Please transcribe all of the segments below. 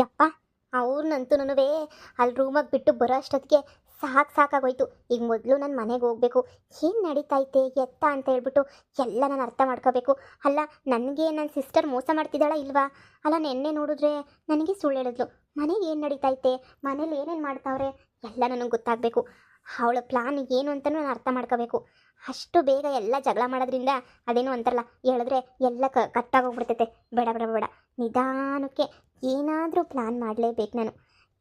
ಯಪ್ಪ ಅವ್ರನ್ನಂತೂ ಅಲ್ಲಿ ರೂಮಾಗಿ ಬಿಟ್ಟು ಬರೋ ಅಷ್ಟೊತ್ತಿಗೆ ಸಾಕಾಗೋಯ್ತು. ಈಗ ಮೊದಲು ನನ್ನ ಮನೆಗೆ ಹೋಗ್ಬೇಕು. ಏನು ನಡೀತೈತೆ ಎತ್ತ ಅಂತ ಹೇಳ್ಬಿಟ್ಟು ಎಲ್ಲ ನಾನು ಅರ್ಥ ಮಾಡ್ಕೋಬೇಕು. ಅಲ್ಲ, ನನಗೆ ನನ್ನ ಸಿಸ್ಟರ್ ಮೋಸ ಮಾಡ್ತಿದ್ದಾಳ ಇಲ್ವಾ? ಅಲ್ಲ, ನೆನ್ನೆ ನೋಡಿದ್ರೆ ನನಗೆ ಸುಳ್ಳು ಹೇಳಿದ್ಲು. ಮನೆಗೆ ಏನು ನಡೀತೈತೆ, ಮನೇಲಿ ಏನೇನು ಮಾಡ್ತಾವ್ರೆ ಎಲ್ಲ ನನಗೆ ಗೊತ್ತಾಗಬೇಕು. ಅವಳ ಪ್ಲಾನ್ ಏನು ಅಂತಲೂ ನಾನು ಅರ್ಥ ಮಾಡ್ಕೋಬೇಕು. ಅಷ್ಟು ಬೇಗ ಎಲ್ಲ ಜಗಳ ಮಾಡೋದ್ರಿಂದ ಅದೇನೋ ಅಂತಾರಲ್ಲ, ಹೇಳಿದ್ರೆ ಎಲ್ಲ ಕಟ್ಟಾಗೋಗ್ಬಿಡ್ತೈತೆ. ಬೇಡ ಬೇಡ ಬೇಡ, ನಿಧಾನಕ್ಕೆ ಏನಾದರೂ ಪ್ಲ್ಯಾನ್ ಮಾಡಲೇಬೇಕು ನಾನು.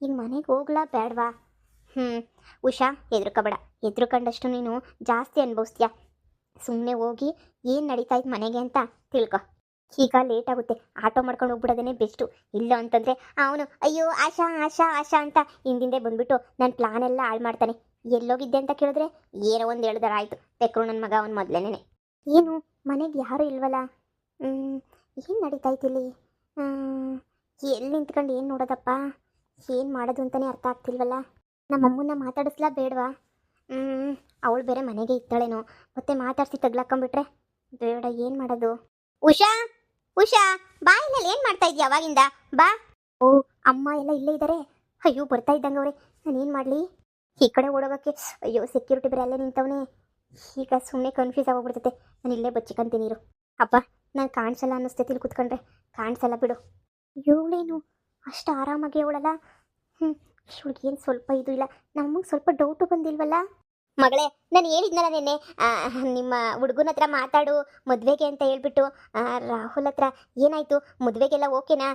ಈಗ ಮನೆಗೆ ಹೋಗ್ಲಾ ಬೇಡವಾ? ಉಷಾ, ಹೆದರ್ಕೋಬೇಡ. ಹೆದರ್ಕೊಂಡಷ್ಟು ನೀನು ಜಾಸ್ತಿ ಅನುಭವಿಸ್ತೀಯ. ಸುಮ್ಮನೆ ಹೋಗಿ ಏನು ನಡೀತಾಯ್ತು ಮನೆಗೆ ಅಂತ ತಿಳ್ಕೊ. ಈಗ ಲೇಟ್ ಆಗುತ್ತೆ, ಆಟೋ ಮಾಡ್ಕೊಂಡು ಹೋಗ್ಬಿಡೋದೇ ಬೆಸ್ಟು. ಇಲ್ಲ ಅಂತಂದರೆ ಅವನು ಅಯ್ಯೋ ಆಶಾ ಆಶಾ ಆಶಾ ಅಂತ ಹಿಂದಿಂದೆ ಬಂದುಬಿಟ್ಟು ನನ್ನ ಪ್ಲಾನ್ ಎಲ್ಲ ಹಾಳು ಮಾಡ್ತಾನೆ. ಎಲ್ಲೋಗಿದ್ದೆ ಅಂತ ಕೇಳಿದ್ರೆ ಏನೋ ಒಂದು ಹೇಳಿದಾರ ಆಯಿತು. ತೆಕ್ರು ನನ್ನ ಮಗ ಅವನು ಮೊದಲೇನೆ. ಏನು ಮನೆಗೆ ಯಾರೂ ಇಲ್ವಲ್ಲ? ಏನು ನಡೀತಾಯ್ತಿಲ್ಲಿ? ಎಲ್ಲಿ ನಿಂತ್ಕೊಂಡು ಏನು ನೋಡೋದಪ್ಪ? ಏನು ಮಾಡೋದು ಅಂತಲೇ ಅರ್ಥ ಆಗ್ತಿಲ್ವಲ್ಲ. ನಮ್ಮಮ್ಮನ್ನ ಮಾತಾಡಿಸ್ಲಾ ಬೇಡವಾ? ಅವಳು ಬೇರೆ ಮನೆಗೆ ಇದ್ದಾಳೇನೋ, ಮತ್ತೆ ಮಾತಾಡಿಸಿ ತಗ್ಲಾಕೊಂಬಿಟ್ರೆ ಬೇಡ. ಏನು ಮಾಡೋದು? ಉಷಾ ಉಷಾ, ಬಾ, ಇಲ್ಲೆಲ್ಲ ಏನು ಮಾಡ್ತಾ ಇದೀಯ ಅವಾಗಿಂದ? ಬಾ. ಓ, ಅಮ್ಮ ಎಲ್ಲ ಇಲ್ಲೇ ಇದ್ದಾರೆ. ಅಯ್ಯೋ, ಬರ್ತಾ ಇದ್ದಂಗೆ ಅವ್ರೆ. ನಾನೇನು ಮಾಡಲಿ? ಈ ಕಡೆ ಓಡೋಗೋಕ್ಕೆ ಅಯ್ಯೋ, ಸೆಕ್ಯೂರಿಟಿ ಬೇರೆ ಅಲ್ಲೇ ನಿಂತವನೇ. ಈಗ ಸುಮ್ಮನೆ ಕನ್ಫ್ಯೂಸ್ ಆಗೋಗ್ಬಿಡ್ತೈತೆ. ನಾನು ಇಲ್ಲೇ ಬಚ್ಚಿಕಂತೀನಿ ಇರು. ಅಪ್ಪ, ನಾನು ಕಾಣಿಸಲ್ಲ ಅನ್ನಿಸ್ತೈತಿ. ಇಲ್ಲಿ ಕೂತ್ಕೊಂಡ್ರೆ ಕಾಣಿಸಲ್ಲ ಬಿಡು. ಇವಳೇನು ಅಷ್ಟು ಆರಾಮಾಗಿ ಅವಳಲ್ಲ? ಇವಳಿಗೇನು ಸ್ವಲ್ಪ ಇದು ಇಲ್ಲ. ನಮಗೆ ಸ್ವಲ್ಪ ಡೌಟು ಬಂದಿಲ್ವಲ್ಲ? ಮಗಳೇ, ನಾನು ಹೇಳಿದ್ನಲ್ಲ ನಿನ್ನೆ, ನಿಮ್ಮ ಹುಡುಗನ ಹತ್ರ ಮಾತಾಡು ಮದುವೆಗೆ ಅಂತ ಹೇಳ್ಬಿಟ್ಟು. ರಾಹುಲ್ ಹತ್ರ ಏನಾಯಿತು? ಮದುವೆಗೆಲ್ಲ ಓಕೆನಾ?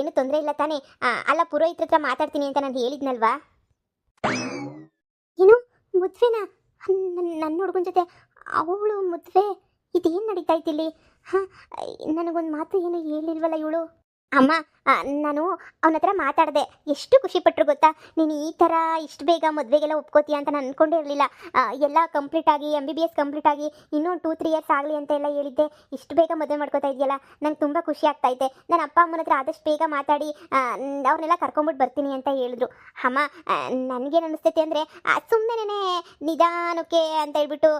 ಏನು ತೊಂದರೆ ಇಲ್ಲ ತಾನೇ? ಅಲ್ಲ, ಪುರೋಹಿತ್ರ ಹತ್ರ ಮಾತಾಡ್ತೀನಿ ಅಂತ ನಾನು ಹೇಳಿದ್ನಲ್ವಾ? ಏನು ಮದುವೆನಾ? ನನ್ನ ಹುಡುಗನ ಜೊತೆ ಅವಳು ಮದುವೆ? ಇದೇನು ನಡೀತಾ ಇತ್ತಿಲ್ಲಿ? ನನಗೊಂದು ಮಾತು ಏನು ಹೇಳಿಲ್ವಲ್ಲ ಇವಳು? ಅಮ್ಮ, ನಾನು ಅವನ ಹತ್ರ ಮಾತಾಡಿದೆ. ಎಷ್ಟು ಖುಷಿಪಟ್ಟರು ಗೊತ್ತಾ? ನೀನು ಈ ಥರ ಇಷ್ಟು ಬೇಗ ಮದುವೆಗೆಲ್ಲ ಒಪ್ಕೋತೀಯ ಅಂತ ನಾನು ಅಂದ್ಕೊಂಡೇ ಇರಲಿಲ್ಲ. ಎಲ್ಲ ಕಂಪ್ಲೀಟಾಗಿ MBBS ಕಂಪ್ಲೀಟಾಗಿ ಇನ್ನೂ 2-3 ಇಯರ್ಸ್ ಆಗಲಿ ಅಂತ ಎಲ್ಲ ಹೇಳಿದ್ದೆ. ಇಷ್ಟು ಬೇಗ ಮದುವೆ ಮಾಡ್ಕೋತಾ ಇದೆಯಲ್ಲ, ನಂಗೆ ತುಂಬ ಖುಷಿ ಆಗ್ತಾಯಿದೆ. ನನ್ನ ಅಪ್ಪ ಅಮ್ಮನ ಹತ್ರ ಆದಷ್ಟು ಬೇಗ ಮಾತಾಡಿ ಅವ್ರನ್ನೆಲ್ಲ ಕರ್ಕೊಂಬಿಟ್ಟು ಬರ್ತೀನಿ ಅಂತ ಹೇಳಿದ್ರು. ಅಮ್ಮ, ನನಗೇನು ಅನ್ನಿಸ್ತೈತೆ ಅಂದರೆ ಸುಮ್ಮನೆ ನಿಧಾನಕ್ಕೆ ಅಂತ ಹೇಳ್ಬಿಟ್ಟು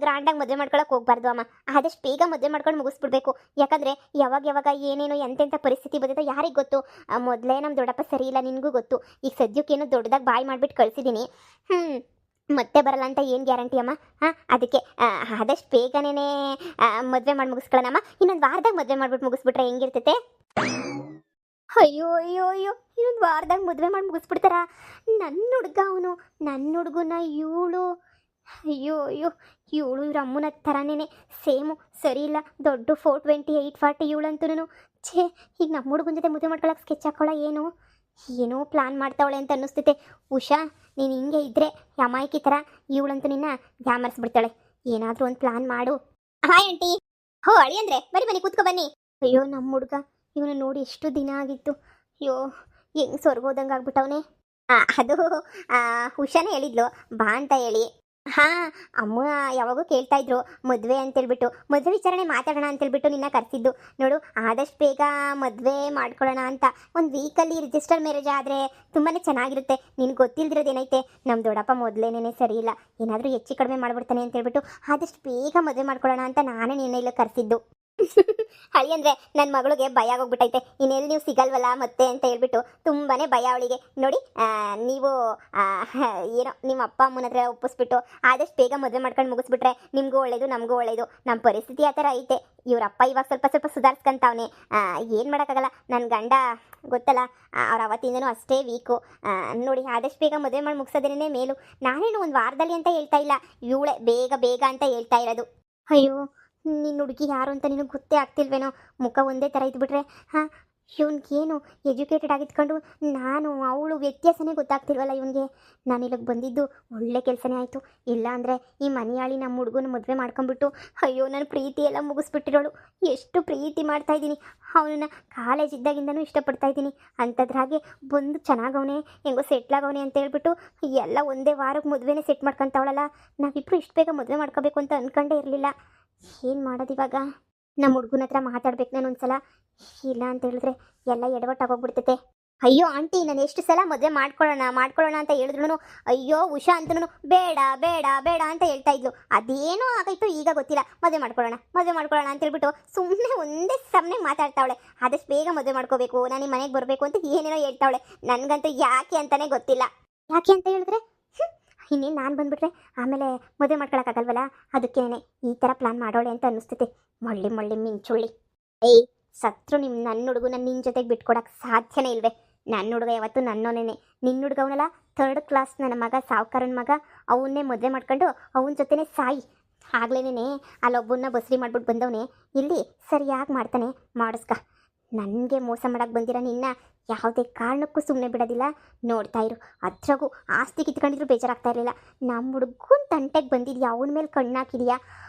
ಗ್ರ್ಯಾಂಡಾಗಿ ಮದುವೆ ಮಾಡ್ಕೊಳಕ್ಕೆ ಹೋಗ್ಬಾರ್ದು ಅಮ್ಮ. ಆದಷ್ಟು ಬೇಗ ಮದುವೆ ಮಾಡ್ಕೊಂಡು ಮುಗಿಸ್ಬಿಡ್ಬೇಕು. ಯಾಕಂದರೆ ಯಾವಾಗ ಏನೇನು ಎಂತೆಂಥ ಪರಿಸ್ಥಿತಿ ಬಂದಿದೆ ಯಾರಿಗೆ ಗೊತ್ತು? ಮೊದಲೇ ನಮ್ಮ ದೊಡ್ಡಪ್ಪ ಸರಿ ಇಲ್ಲ, ನಿನಗೂ ಗೊತ್ತು. ಈಗ ಸದ್ಯಕ್ಕೇನು ದೊಡ್ಡದಾಗಿ ಬಾಯಿ ಮಾಡಿಬಿಟ್ಟು ಕಳಿಸಿದ್ದೀನಿ. ಮತ್ತೆ ಬರಲ್ಲ ಅಂತ ಏನು ಗ್ಯಾರಂಟಿ ಅಮ್ಮ? ಅದಕ್ಕೆ ಆದಷ್ಟು ಬೇಗನೇ ಮದುವೆ ಮಾಡಿ ಮುಗಿಸ್ಕೊಳ್ಳೋಣಮ್ಮ. ಇನ್ನೊಂದು ವಾರದಾಗ ಮದುವೆ ಮಾಡಿಬಿಟ್ಟು ಮುಗಿಸ್ಬಿಟ್ರೆ ಹೆಂಗಿರ್ತೈತೆ? ಅಯ್ಯೋ ಅಯ್ಯೋ ಅಯ್ಯೋ, ಇನ್ನೊಂದು ವಾರದಾಗ ಮದುವೆ ಮಾಡಿ ಮುಗಿಸ್ಬಿಡ್ತಾರಾ? ನನ್ನ ಹುಡುಗ ಅವನು, ನನ್ನ ಹುಡುಗನ ಇವಳು. ಅಯ್ಯೋ ಅಯ್ಯೋ, ಇವಳು ಇವ್ರ ಅಮ್ಮನ ಥರನೇ ಸೇಮು. ಸರಿ ಇಲ್ಲ, ದೊಡ್ಡ 420 840 ಇವಳಂತೂ. ಛೇ, ಈಗ ನಮ್ಮ ಹುಡುಗನ ಜೊತೆ ಮದುವೆ ಮಾಡ್ಕೊಳಕ್ಕೆ ಸ್ಕೆಚ್ ಹಾಕೊಳ್ಳೋ ಏನೋ ಪ್ಲಾನ್ ಮಾಡ್ತಾವಳೆ ಅಂತ ಅನ್ನಿಸ್ತೈತೆ. ಉಷಾ, ನೀನು ಹಿಂಗೆ ಇದ್ದರೆ ಅಮಾಯಕಿ ಥರ ಇವಳಂತೂ ನಿನ್ನ ಯಾಮರ್ಸ್ಬಿಡ್ತಾಳೆ. ಏನಾದರೂ ಒಂದು ಪ್ಲಾನ್ ಮಾಡು. Hi aunty. ಹೋ, ಅಳಿ ಅಂದರೆ ಬನ್ನಿ ಕೂತ್ಕೊ ಬನ್ನಿ. ಅಯ್ಯೋ, ನಮ್ಮ ಹುಡುಗ ಇವನು ನೋಡಿ ಎಷ್ಟು ದಿನ ಆಗಿತ್ತು. ಅಯ್ಯೋ, ಹೆಂಗೆ ಸ್ವರ್ಗೋದಂಗೆ ಆಗ್ಬಿಟ್ಟವನೇ. ಅದು ಉಷಾನೇ ಹೇಳಿದ್ಲು ಬಾ ಅಂತ ಹೇಳಿ. ಅಮ್ಮ ಯಾವಾಗೂ ಕೇಳ್ತಾ ಇದ್ರು ಮದುವೆ ಅಂತೇಳ್ಬಿಟ್ಟು, ಮದುವೆ ವಿಚಾರಣೆ ಮಾತಾಡೋಣ ಅಂತೇಳ್ಬಿಟ್ಟು ನಿನ್ನ ಕರೆಸಿದ್ದು ನೋಡು. ಆದಷ್ಟು ಬೇಗ ಮದುವೆ ಮಾಡ್ಕೊಳ್ಳೋಣ ಅಂತ. ಒಂದು ವೀಕಲ್ಲಿ ರಿಜಿಸ್ಟರ್ ಮ್ಯಾರೇಜ್ ಆದರೆ ತುಂಬಾ ಚೆನ್ನಾಗಿರುತ್ತೆ. ನಿನ್ಗೆ ಗೊತ್ತಿಲ್ದಿರೋದೇನೈತೆ, ನಮ್ಮ ದೊಡ್ಡಪ್ಪ ಮೊದಲೇನೇ ಸರಿ ಇಲ್ಲ, ಏನಾದರೂ ಹೆಚ್ಚು ಕಡಿಮೆ ಮಾಡಿಬಿಡ್ತಾನೆ ಅಂತೇಳ್ಬಿಟ್ಟು ಆದಷ್ಟು ಬೇಗ ಮದುವೆ ಮಾಡ್ಕೊಳ್ಳೋಣ ಅಂತ ನಾನೇ ನಿನ್ನ ಇಲ್ಲ ಕರೆಸಿದ್ದು. ಹಳಿ ಅಂದರೆ ನನ್ನ ಮಗಳಿಗೆ ಭಯ ಆಗೋಗ್ಬಿಟ್ಟೈತೆ. ಇನ್ನೆಲ್ಲಿ ನೀವು ಸಿಗಲ್ವಲ್ಲ ಮತ್ತೆ ಅಂತ ಹೇಳ್ಬಿಟ್ಟು ತುಂಬಾ ಭಯ ಅವಳಿಗೆ. ನೋಡಿ, ನೀವು ಏನೋ ನಿಮ್ಮ ಅಪ್ಪ ಅಮ್ಮನ ಹತ್ರ ಒಪ್ಪಿಸ್ಬಿಟ್ಟು ಆದಷ್ಟು ಬೇಗ ಮದುವೆ ಮಾಡ್ಕೊಂಡು ಮುಗಿಸ್ಬಿಟ್ರೆ ನಿಮಗೂ ಒಳ್ಳೇದು, ನಮಗೂ ಒಳ್ಳೇದು. ನಮ್ಮ ಪರಿಸ್ಥಿತಿ ಆ ಥರ ಐತೆ. ಇವರಪ್ಪ ಇವಾಗ ಸ್ವಲ್ಪ ಸುಧಾರಿಸ್ಕೊಂತವನೆ. ಏನು ಮಾಡೋಕ್ಕಾಗಲ್ಲ. ನನ್ನ ಗಂಡ ಗೊತ್ತಲ್ಲ, ಅವ್ರು ಅವತ್ತಿಂದನೂ ಅಷ್ಟೇ ವೀಕು. ನೋಡಿ, ಆದಷ್ಟು ಬೇಗ ಮದುವೆ ಮಾಡಿ ಮುಗಿಸೋದೇನೇ ಮೇಲು. ನಾನೇನು ಒಂದು ವಾರದಲ್ಲಿ ಅಂತ ಹೇಳ್ತಾ ಇಲ್ಲ, ಇವಳೆ ಬೇಗ ಅಂತ ಹೇಳ್ತಾ ಇರೋದು. ಅಯ್ಯೋ, ನಿನ್ನ ಹುಡುಗಿ ಯಾರು ಅಂತ ನಿನಗೆ ಗೊತ್ತೇ ಆಗ್ತಿಲ್ವೇನೋ? ಮುಖ ಒಂದೇ ಥರ ಇದ್ಬಿಟ್ರೆ ಇವನಿಗೇನು ಎಜುಕೇಟೆಡ್ ಆಗಿದ್ಕೊಂಡು ನಾನು ಅವಳು ವ್ಯತ್ಯಾಸನೇ ಗೊತ್ತಾಗ್ತಿಲ್ವಲ್ಲ ಇವನಿಗೆ. ನಾನು ಇಲ್ಲಿಗೆ ಬಂದಿದ್ದು ಒಳ್ಳೆ ಕೆಲಸನೇ ಆಯಿತು. ಇಲ್ಲ ಅಂದರೆ ಈ ಮನೆಯಾಳಿ ನಮ್ಮ ಹುಡುಗನ ಮದುವೆ ಮಾಡ್ಕೊಂಬಿಟ್ಟು ಅಯ್ಯೋ, ನನ್ನ ಪ್ರೀತಿ ಎಲ್ಲ ಮುಗಿಸ್ಬಿಟ್ಟಿರೋಳು. ಎಷ್ಟು ಪ್ರೀತಿ ಮಾಡ್ತಾಯಿದ್ದೀನಿ ಅವನನ್ನ, ಕಾಲೇಜ್ ಇದ್ದಾಗಿಂದನೂ ಇಷ್ಟಪಡ್ತಾಯಿದ್ದೀನಿ. ಅಂಥದ್ರಾಗೆ ಬಂದು ಚೆನ್ನಾಗವನೇ, ಹೆಂಗೋ ಸೆಟ್ಲಾಗವನೇ ಅಂತ ಹೇಳ್ಬಿಟ್ಟು ಎಲ್ಲ ಒಂದೇ ವಾರಕ್ಕೆ ಮದುವೆನೇ ಸೆಟ್ ಮಾಡ್ಕೊತಾವಳಲ್ಲ. ನಾವಿಬ್ಬರು ಇಷ್ಟು ಬೇಗ ಮದುವೆ ಮಾಡ್ಕೋಬೇಕು ಅಂತ ಅಂದ್ಕೊಂಡೇ ಇರಲಿಲ್ಲ. ಏನು ಮಾಡೋದು ಇವಾಗ? ನಮ್ಮ ಹುಡುಗನ ಹತ್ರ ಮಾತಾಡ್ಬೇಕು ನಾನು ಒಂದ್ಸಲ. ಇಲ್ಲ ಅಂತ ಹೇಳಿದ್ರೆ ಎಲ್ಲ ಎಡವಟ್ಟಾಗೋಗ್ಬಿಡ್ತೈತೆ. ಅಯ್ಯೋ ಆಂಟಿ, ನಾನು ಎಷ್ಟು ಸಲ ಮದುವೆ ಮಾಡ್ಕೊಳ್ಳೋಣ ಮಾಡ್ಕೊಳ್ಳೋಣ ಅಂತ ಹೇಳಿದ್ರು ಅಯ್ಯೋ ಉಷಾ ಅಂತನೂ ಬೇಡ ಬೇಡ ಬೇಡ ಅಂತ ಹೇಳ್ತಾ ಇದ್ಲು. ಅದೇನೋ ಆಗಾಯ್ತು ಈಗ ಗೊತ್ತಿಲ್ಲ. ಮದುವೆ ಮಾಡ್ಕೊಳ್ಳೋಣ ಅಂತ ಹೇಳ್ಬಿಟ್ಟು ಸುಮ್ಮನೆ ಒಂದೇ ಸಮನೆ ಮಾತಾಡ್ತಾವಳೆ. ಆದಷ್ಟು ಬೇಗ ಮದುವೆ ಮಾಡ್ಕೋಬೇಕು, ನಾನು ಈ ಮನೆಗೆ ಬರಬೇಕು ಅಂತ ಏನೇನೋ ಹೇಳ್ತಾವಳೆ. ನನಗಂತೂ ಯಾಕೆ ಅಂತಾನೆ ಗೊತ್ತಿಲ್ಲ. ಯಾಕೆ ಅಂತ ಹೇಳಿದ್ರೆ ಇನ್ನೇನು ನಾನು ಬಂದ್ಬಿಟ್ರೆ ಆಮೇಲೆ ಮದುವೆ ಮಾಡ್ಕೊಳಕ್ಕಾಗಲ್ವಲ್ಲ, ಅದಕ್ಕೇನೆ ಈ ಥರ ಪ್ಲಾನ್ ಮಾಡೋಳೆ ಅಂತ ಅನ್ನಿಸ್ತೈತೆ. ಮಳ್ಳಿ ಮಳ್ಳಿ ಮಿಂಚುಳ್ಳಿ. ಏಯ್, ಸತ್ರು ನನ್ನ ಹುಡುಗನ ನಿನ್ನ ಜೊತೆಗೆ ಬಿಟ್ಕೊಡಕ್ಕೆ ಸಾಧ್ಯನೇ ಇಲ್ವೇ. ನನ್ನ ಹುಡುಗ ಯಾವತ್ತು ನನ್ನೋನೇನೆ. ನಿನ್ನ ಹುಡುಗ ಅವನಲ್ಲ, 3rd ಕ್ಲಾಸ್ ನನ್ನ ಮಗ, ಸಾವುಕಾರನ ಮಗ. ಅವನ್ನೇ ಮದುವೆ ಮಾಡ್ಕೊಂಡು ಅವನ ಜೊತೆನೇ ಸಾಯಿ. ಆಗ್ಲೇನೇ ಅಲ್ಲೊಬ್ಬನ್ನ ಬಸ್ರಿ ಮಾಡ್ಬಿಟ್ಟು ಬಂದವನೇ ಇಲ್ಲಿ ಸರಿಯಾಗಿ ಮಾಡ್ತಾನೆ. ಮಾಡಿಸ್ಕ. ನನಗೆ ಮೋಸ ಮಾಡಕ್ಕೆ ಬಂದಿರ ನಿನ್ನ ಯಾವುದೇ ಕಾರಣಕ್ಕೂ ಸುಮ್ಮನೆ ಬಿಡೋದಿಲ್ಲ. ನೋಡ್ತಾ ಇರು. ಅದ್ರಾಗೂ ಆಸ್ತಿ ಕಿತ್ಕೊಂಡಿದ್ರು ಬೇಜಾರಾಗ್ತಾ ಇರಲಿಲ್ಲ. ನಮ್ಮ ಹುಡುಗನ ತಂಟೆಗೆ ಬಂದಿದ್ಯಾ, ಅವನ ಮೇಲೆ ಕಣ್ಣಾಕಿದೆಯಾ,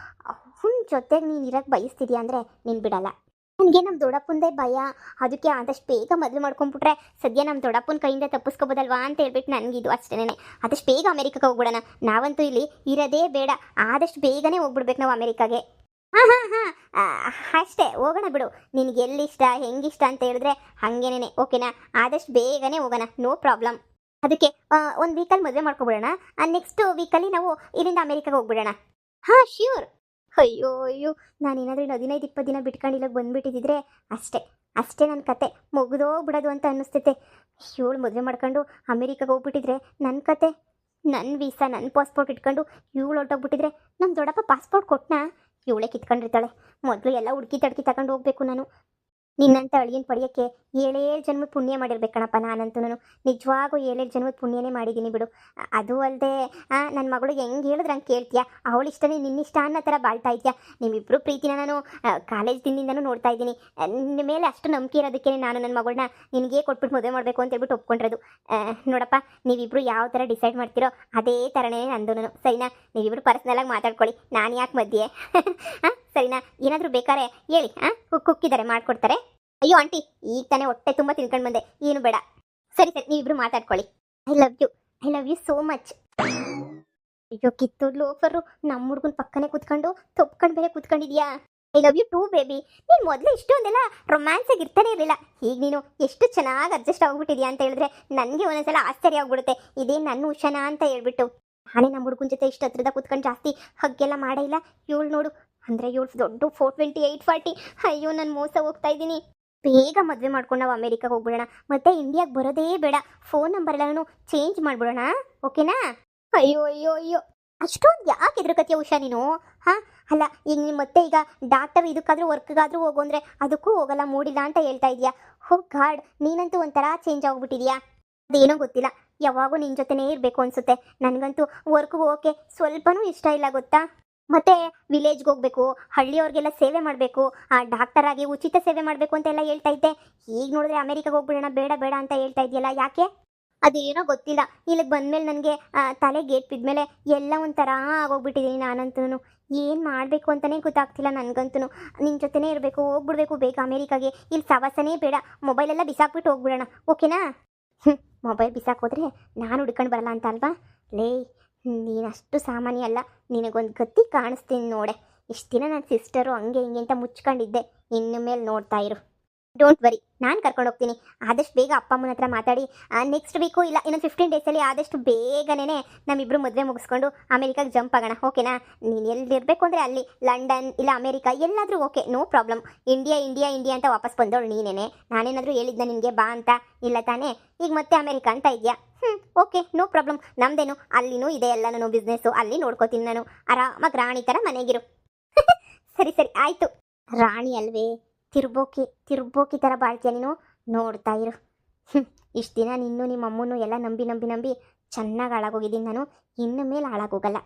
ಅವನ ಜೊತೆಗೆ ನೀನು ಇರೋಕ್ಕೆ ಬಯಸ್ತಿದ್ಯಾ ಅಂದರೆ ನೀನು ಬಿಡಲ್ಲ. ನನಗೆ ನಮ್ಮ ದೊಡ್ಡಪ್ಪಂದೇ ಭಯ. ಅದಕ್ಕೆ ಆದಷ್ಟು ಬೇಗ ಮದುವೆ ಮಾಡ್ಕೊಂಡ್ಬಿಟ್ರೆ ಸದ್ಯ ನಮ್ಮ ದೊಡ್ಡಪ್ಪನ ಕೈಯಿಂದ ತಪ್ಪಿಸ್ಕೋಬೋದಲ್ವಾ ಅಂತ ಹೇಳ್ಬಿಟ್ಟು ನನಗಿದು ಅಷ್ಟೇನೆ. ಆದಷ್ಟು ಬೇಗ ಅಮೆರಿಕಕ್ಕೆ ಹೋಗ್ಬಿಡೋಣ. ನಾವಂತೂ ಇಲ್ಲಿ ಇರೋದೇ ಬೇಡ. ಆದಷ್ಟು ಬೇಗನೆ ಹೋಗ್ಬಿಡ್ಬೇಕು ನಾವು ಅಮೆರಿಕಾಗೆ. ಹಾಂ ಹಾಂ ಹಾಂ, ಅಷ್ಟೇ, ಹೋಗೋಣ ಬಿಡು. ನಿನಗೆ ಎಲ್ಲಿಷ್ಟ ಹೆಂಗಿಷ್ಟ ಅಂತ ಹೇಳಿದ್ರೆ ಹಾಗೇನೆ, ಓಕೆನಾ? ಆದಷ್ಟು ಬೇಗನೆ ಹೋಗೋಣ, ನೋ ಪ್ರಾಬ್ಲಮ್. ಅದಕ್ಕೆ ಒಂದು ವೀಕಲ್ಲಿ ಮದುವೆ ಮಾಡ್ಕೊಬಿಡೋಣ. ನೆಕ್ಸ್ಟ್ ವೀಕಲ್ಲಿ ನಾವು ಇಲ್ಲಿಂದ ಅಮೆರಿಕಾಗೆ ಹೋಗ್ಬಿಡೋಣ. ಹಾಂ, ಶ್ಯೂರ್. ಅಯ್ಯೋ ಅಯ್ಯೋ, ನಾನೇನಾದರೂ ಇನ್ನು 15-20 ದಿನ ಬಿಟ್ಕೊಂಡು ಇಲ್ಲಿಗೆ ಬಂದುಬಿಟ್ಟಿದ್ರೆ ಅಷ್ಟೇ ಅಷ್ಟೇ ನನ್ನ ಕತೆ ಮುಗಿದೋಗ್ಬಿಡೋದು ಅಂತ ಅನ್ನಿಸ್ತೈತೆ. ಇವಳು ಮದುವೆ ಮಾಡ್ಕೊಂಡು ಅಮೆರಿಕಾಗೆ ಹೋಗ್ಬಿಟ್ಟಿದ್ರೆ ನನ್ನ ಕತೆ, ನನ್ನ ವೀಸಾ, ನನ್ನ ಪಾಸ್ಪೋರ್ಟ್ ಇಟ್ಕೊಂಡು ಇವಳು ಹೊರಟೋಗ್ಬಿಟ್ಟಿದ್ರೆ ನಮ್ಮ ದೊಡ್ಡಪ್ಪ ಪಾಸ್ಪೋರ್ಟ್ ಕೊಟ್ಟನಾ, ಇವಳೇ ಕಿತ್ಕೊಂಡಿರ್ತಾಳೆ. ಮೊದಲು ಎಲ್ಲ ಹುಡುಕಿ ತಡ್ಕಿ ತಗೊಂಡು ಹೋಗ್ಬೇಕು ನಾನು. ನಿನ್ನಂತ ಅಳಿಯನ್ ಪಡೆಯೋಕ್ಕೆ 7 ಜನ್ಮದ ಪುಣ್ಯ ಮಾಡಿರ್ಬೇಕಣಪ್ಪ. ನಾನಂತೂ ನಿಜವಾಗೂ 7 ಜನ್ಮದ ಪುಣ್ಯನೇ ಮಾಡಿದ್ದೀನಿ ಬಿಡು. ಅದು ಅಲ್ಲದೆ ನನ್ನ ಮಗಳಿಗೆ ಹೆಂಗೆ ಹೇಳಿದ್ರೆ ಹಂಗೆ ಕೇಳ್ತೀಯಾ, ಅವಳಿಷ್ಟನೇ ನಿನ್ನಿಷ್ಟ ಅನ್ನೋ ಥರ ಬಾಳ್ತಾ ಇದೆಯಾ. ನೀವಿಬ್ಬರು ಪ್ರೀತಿನ ನಾನು ಕಾಲೇಜ್ ದಿನದಿಂದನೂ ನೋಡ್ತಾ ಇದ್ದೀನಿ. ನಿನ್ನ ಮೇಲೆ ಅಷ್ಟು ನಂಬಿಕೆ ಇರೋದಕ್ಕೆ ನಾನು ನನ್ನ ಮಗಳನ್ನ ನಿನಗೇ ಕೊಟ್ಬಿಟ್ಟು ಮದುವೆ ಮಾಡಬೇಕು ಅಂತ ಹೇಳ್ಬಿಟ್ಟು ಒಪ್ಕೊಂಡಿರೋದು. ನೋಡಪ್ಪ, ನೀವಿಬ್ಬರು ಯಾವ ಥರ ಡಿಸೈಡ್ ಮಾಡ್ತೀರೋ ಅದೇ ಥರನೇ ನಂದು. ಸರಿನಾ? ನೀವಿಬ್ಬರು ಪರ್ಸ್ನಲಾಗಿ ಮಾತಾಡ್ಕೊಳ್ಳಿ, ನಾನು ಯಾಕೆ ಮಧ್ಯೆ? ಹಾಂ, ಸರಿನಾ? ಏನಾದರೂ ಬೇಕಾರೆ ಹೇಳಿ. ಕುಕ್ಕಿದ್ದಾರೆ, ಮಾಡಿಕೊಡ್ತಾರೆ. ಅಯ್ಯೋ ಆಂಟಿ, ಈಗ ತಾನೇ ಹೊಟ್ಟೆ ತುಂಬ ತಿನ್ಕೊಂಡು ಬಂದೆ, ಏನು ಬೇಡ. ಸರಿ ಸರಿ, ನೀವಿಬ್ರು ಮಾತಾಡ್ಕೊಳ್ಳಿ. I love you so much. ಅಯ್ಯೋ ಕಿತ್ತು ಲೋಫರು, ನಮ್ಮ ಹುಡುಗನ ಪಕ್ಕನೇ ಕೂತ್ಕೊಂಡು ತೊಪ್ಕೊಂಡು ಬೇರೆ ಕೂತ್ಕೊಂಡಿದ್ಯಾ. I love you too baby. ನೀನು ಮೊದಲು ಇಷ್ಟೊಂದೆಲ್ಲ ರೊಮ್ಯಾನ್ಸಾಗಿ ಇರ್ತಾನೆ ಇರಲಿಲ್ಲ. ಈಗ ನೀನು ಎಷ್ಟು ಚೆನ್ನಾಗಿ ಅಡ್ಜಸ್ಟ್ ಆಗ್ಬಿಟ್ಟಿದ್ಯಾ ಅಂತ ಹೇಳಿದ್ರೆ ನನಗೆ ಒಂದೊಂದ್ಸಲ ಆಶ್ಚರ್ಯ ಆಗ್ಬಿಡುತ್ತೆ. ಇದೇ ನನ್ನ ಉಷಾನ ಅಂತ ಹೇಳ್ಬಿಟ್ಟು. ನಾನೇ ನಮ್ಮ ಹುಡುಗನ ಜೊತೆ ಇಷ್ಟು ಹತ್ರದ ಕೂತ್ಕೊಂಡು ಜಾಸ್ತಿ ಹಗ್ಗೆಲ್ಲ ಮಾಡೇ ಇಲ್ಲ. ಇವಳು ನೋಡು, ಅಂದರೆ ಇವಳು ದೊಡ್ಡ 420 840. ಅಯ್ಯೋ, ನಾನು ಮೋಸ ಹೋಗ್ತಾ ಇದ್ದೀನಿ. ಬೇಗ ಮದುವೆ ಮಾಡ್ಕೊಂಡು ನಾವು ಅಮೆರಿಕಾಗೆ ಹೋಗ್ಬಿಡೋಣ. ಮತ್ತೆ ಇಂಡಿಯಾಗೆ ಬರೋದೇ ಬೇಡ. ಫೋನ್ ನಂಬರ್ ಎಲ್ಲನೂ ಚೇಂಜ್ ಮಾಡಿಬಿಡೋಣ, ಓಕೆನಾ? ಅಯ್ಯೋ ಅಯ್ಯೋ ಅಯ್ಯೋ, ಅಷ್ಟೊಂದು ಯಾಕೆ ಎದುರುಕತ್ತೀಯ ಉಷಾ ನೀನು? ಹಾಂ, ಅಲ್ಲ ಈಗ ನೀನು ಮತ್ತೆ ಈಗ ಡಾಕ್ಟರ್ ಇದಕ್ಕಾದ್ರೂ ವರ್ಕ್ಗಾದ್ರೂ ಹೋಗು ಅಂದರೆ ಅದಕ್ಕೂ ಹೋಗಲ್ಲ, ಮೂಡಿಲ್ಲ ಅಂತ ಹೇಳ್ತಾ ಇದೆಯಾ. ಹೋ ಗಾಡ್, ನೀನಂತೂ ಒಂಥರ ಚೇಂಜ್ ಆಗಿಬಿಟ್ಟಿದ್ಯಾ. ಅದೇನೋ ಗೊತ್ತಿಲ್ಲ, ಯಾವಾಗೂ ನಿನ್ನ ಜೊತೆನೇ ಇರಬೇಕು ಅನಿಸುತ್ತೆ. ನನಗಂತೂ ವರ್ಕ್ಗೆ ಹೋಗೋಕ್ಕೆ ಸ್ವಲ್ಪನೂ ಇಷ್ಟ ಇಲ್ಲ ಗೊತ್ತಾ. ಮತ್ತೆ ವಿಲೇಜ್ಗೆ ಹೋಗ್ಬೇಕು, ಹಳ್ಳಿಯವ್ರಿಗೆಲ್ಲ ಸೇವೆ ಮಾಡಬೇಕು, ಡಾಕ್ಟರ್ ಆಗಿ ಉಚಿತ ಸೇವೆ ಮಾಡಬೇಕು ಅಂತೆಲ್ಲ ಹೇಳ್ತಾ ಇದ್ದೆ. ಈಗ ನೋಡಿದ್ರೆ ಅಮೆರಿಕಾಗೆ ಹೋಗ್ಬಿಡೋಣ ಬೇಡ ಬೇಡ ಅಂತ ಹೇಳ್ತಾ ಇದೆಯಲ್ಲ, ಯಾಕೆ? ಅದೇನೋ ಗೊತ್ತಿಲ್ಲ. ಇಲ್ಲಿಗೆ ಬಂದಮೇಲೆ ನನಗೆ ತಲೆ ಗೇಟ್ ಬಿದ್ಮೇಲೆ ಎಲ್ಲ ಒಂಥರ ಆಗೋಗ್ಬಿಟ್ಟಿದ್ದೀನಿ. ನಾನಂತೂ ಏನು ಮಾಡಬೇಕು ಅಂತಲೇ ಗೊತ್ತಾಗ್ತಿಲ್ಲ ನನಗಂತೂ. ನಿನ್ನ ಜೊತೆನೇ ಇರಬೇಕು, ಹೋಗ್ಬಿಡ್ಬೇಕು ಬೇಗ ಅಮೆರಿಕಾಗೆ. ಇಲ್ಲಿ ಸವಾಸನೇ ಬೇಡ, ಮೊಬೈಲೆಲ್ಲ ಬಿಸಾಕ್ಬಿಟ್ಟು ಹೋಗ್ಬಿಡೋಣ, ಓಕೆನಾ? ಮೊಬೈಲ್ ಬಿಸಾಕೋದ್ರೆ ನಾನು ಹುಡ್ಕೊಂಡು ಬರಲ್ಲ ಅಂತ ಅಲ್ವಾ? ಲೇ, ನೀನಷ್ಟು ಸಾಮಾನ್ಯ ಅಲ್ಲ, ನಿನಗೊಂದು ಗತಿ ಕಾಣಿಸ್ತೀನಿ ನೋಡೆ. ಇಷ್ಟು ದಿನ ನನ್ನ ಸಿಸ್ಟರು ಹಂಗೆ ಹಿಂಗೆ ಅಂತ ಮುಚ್ಕೊಂಡಿದ್ದೆ, ಇನ್ನು ಮೇಲೆ ನೋಡ್ತಾ ಇರು. ಡೋಂಟ್ ವರಿ, ನಾನು ಕರ್ಕೊಂಡು ಹೋಗ್ತೀನಿ. ಆದಷ್ಟು ಬೇಗ ಅಪ್ಪ ಅಮ್ಮನ ಹತ್ರ ಮಾತಾಡಿ ನೆಕ್ಸ್ಟ್ ವೀಕು ಇಲ್ಲ ಇನ್ನೊಂದು 15 ಡೇಸಲ್ಲಿ ಆದಷ್ಟು ಬೇಗನೆ ನಮ್ಮಿಬ್ಬರು ಮದುವೆ ಮುಗಿಸ್ಕೊಂಡು ಅಮೆರಿಕಾಗೆ ಜಂಪ್ ಆಗೋಣ, ಓಕೆನಾ? ನೀನು ಎಲ್ಲಿರಬೇಕು ಅಂದರೆ ಅಲ್ಲಿ, ಲಂಡನ್ ಇಲ್ಲ ಅಮೆರಿಕಾ ಎಲ್ಲಾದರೂ okay, no problem. India India India ಅಂತ ವಾಪಸ್ ಬಂದವಳು ನೀನೇನೆ. ನಾನೇನಾದರೂ ಹೇಳಿದ್ನ ನಿನಗೆ ಬಾ ಅಂತ? ಇಲ್ಲ ತಾನೇ? ಈಗ ಮತ್ತೆ ಅಮೆರಿಕಾ ಅಂತ ಇದೆಯಾ? Okay, no problem. ನಮ್ದೇನು ಅಲ್ಲಿನೂ ಇದೆ ಎಲ್ಲ, ನಾನು ಬಿಸ್ನೆಸ್ಸು ಅಲ್ಲಿ ನೋಡ್ಕೋತೀನಿ. ನಾನು ಆರಾಮಾಗಿ ರಾಣಿ ಥರ ಮನೆಗಿರು. ಸರಿ ಸರಿ ಆಯಿತು. ರಾಣಿ ಅಲ್ವೇ, ತಿರ್ಬೋಕಿ ಥರ ಬಾಳ್ತೀಯ ನೀನು, ನೋಡ್ತಾ ಇರು. ಇಷ್ಟು ದಿನ ನಿನ್ನೂ ನಿಮ್ಮ ಅಮ್ಮನೂ ಎಲ್ಲ ನಂಬಿ ಚೆನ್ನಾಗಿ ಹಾಳಾಗೋಗಿದ್ದೀನಿ ನಾನು. ಇನ್ನು ಮೇಲೆ ಹಾಳಾಗೋಗಲ್ಲ.